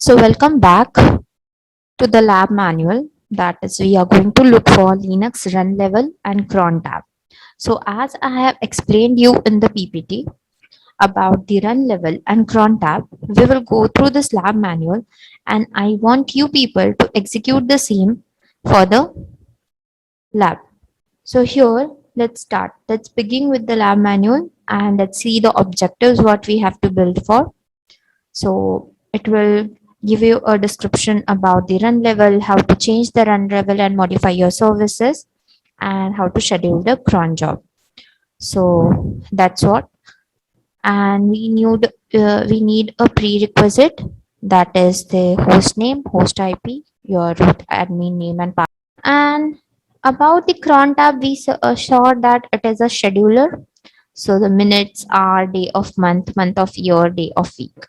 So welcome back to the lab manual. That is, we are going to look for Linux run level and cron tab. So as I have explained you in the PPT about the run level and cron tab, we will go through this lab manual and I want you people to execute the same for the lab. So here, let's start. Let's begin with the lab manual and let's see the objectives what we have to build for. So it will give you a description about the run level, how to change the run level and modify your services, and how to schedule the cron job. So that's what. And we need a prerequisite, that is the host name, host IP, your root admin name and password. And about the cron tab, we saw that it is a scheduler. So the minutes are day of month, month of year, day of week.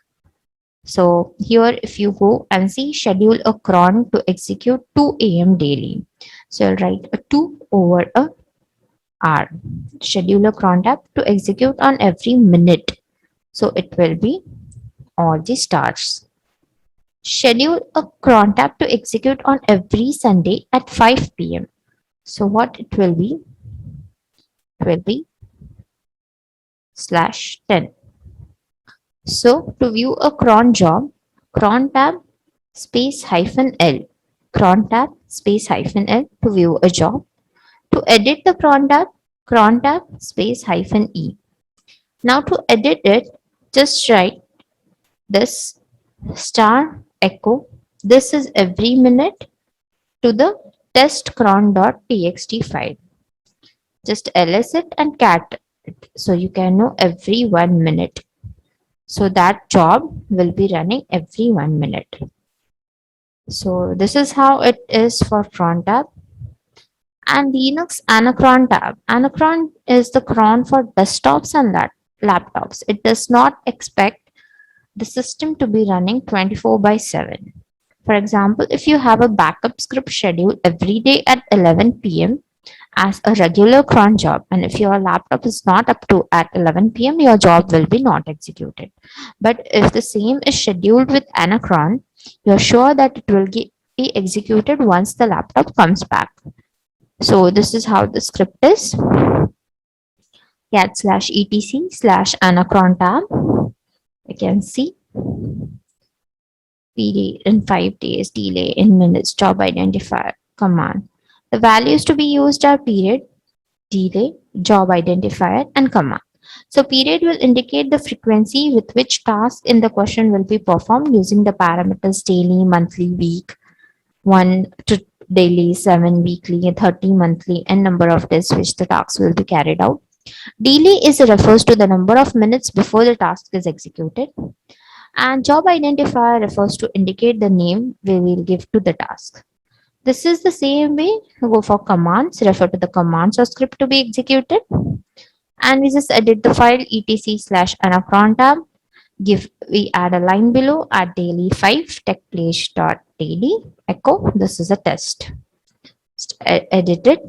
So here, if you go and see schedule a cron to execute 2 a.m. daily. So I'll write a 2 over a hour. Schedule a cron tab to execute on every minute. So it will be all the stars. Schedule a cron tab to execute on every Sunday at 5 p.m. So what it will be? It will be /10. So to view a cron job, cron tab space -L, cron tab space -L to view a job. To edit the cron tab space -E. Now to edit it, just write this star echo. This is every minute to the test_cron.txt file. Just ls it and cat it so you can know every 1 minute. So that job will be running every 1 minute. So this is how it is for Crontab. And Linux Anacron tab. Anacron is the cron for desktops and laptops. It does not expect the system to be running 24/7. For example, if you have a backup script scheduled every day at 11 p.m. as a regular cron job, and if your laptop is not up to at 11 p.m., your job will be not executed. But if the same is scheduled with Anacron, you're sure that it will be executed once the laptop comes back. So this is how the script is. cat/etc/anacron tab. You can see period in 5 days, delay in minutes, job identifier, command. The values to be used are period, delay, job identifier, and command. So period will indicate the frequency with which task in the question will be performed using the parameters daily, monthly, week, 1 to daily, 7 weekly, 30 monthly, and number of days which the task will be carried out. Delay refers to the number of minutes before the task is executed. And job identifier refers to indicate the name we will give to the task. This is the same way we go for commands, refer to the commands or script to be executed. And we just edit the file etc/anacron tab. We add a line below at daily 5 techpledge.daily echo. This is a test. Just edit it.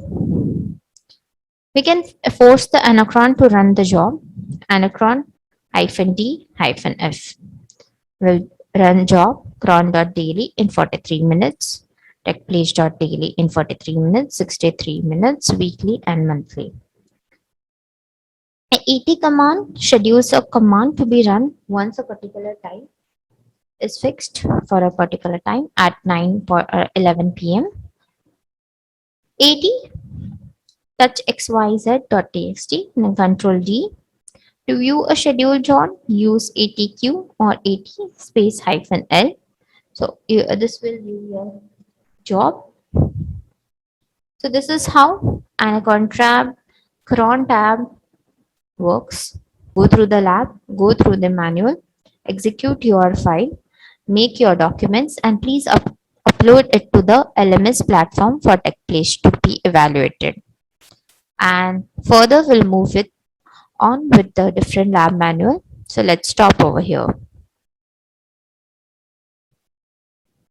We can force the anacron to run the job. Anacron -D-F will run job cron.daily in 43 minutes. Techpledge.daily in 43 minutes, 63 minutes, weekly and monthly. An ET command schedules a command to be run once a particular time is fixed for a particular time at 11 p.m. AT touch xyz.txt and control D. To view a scheduled job, use ATQ or AT space -L. So this will view your job. So this is how Cron tab works. Go through the lab, go through the manual, execute your file, make your documents, and please upload it to the LMS platform for Techpledge to be evaluated. And further, we'll move it on with the different lab manual. So let's stop over here.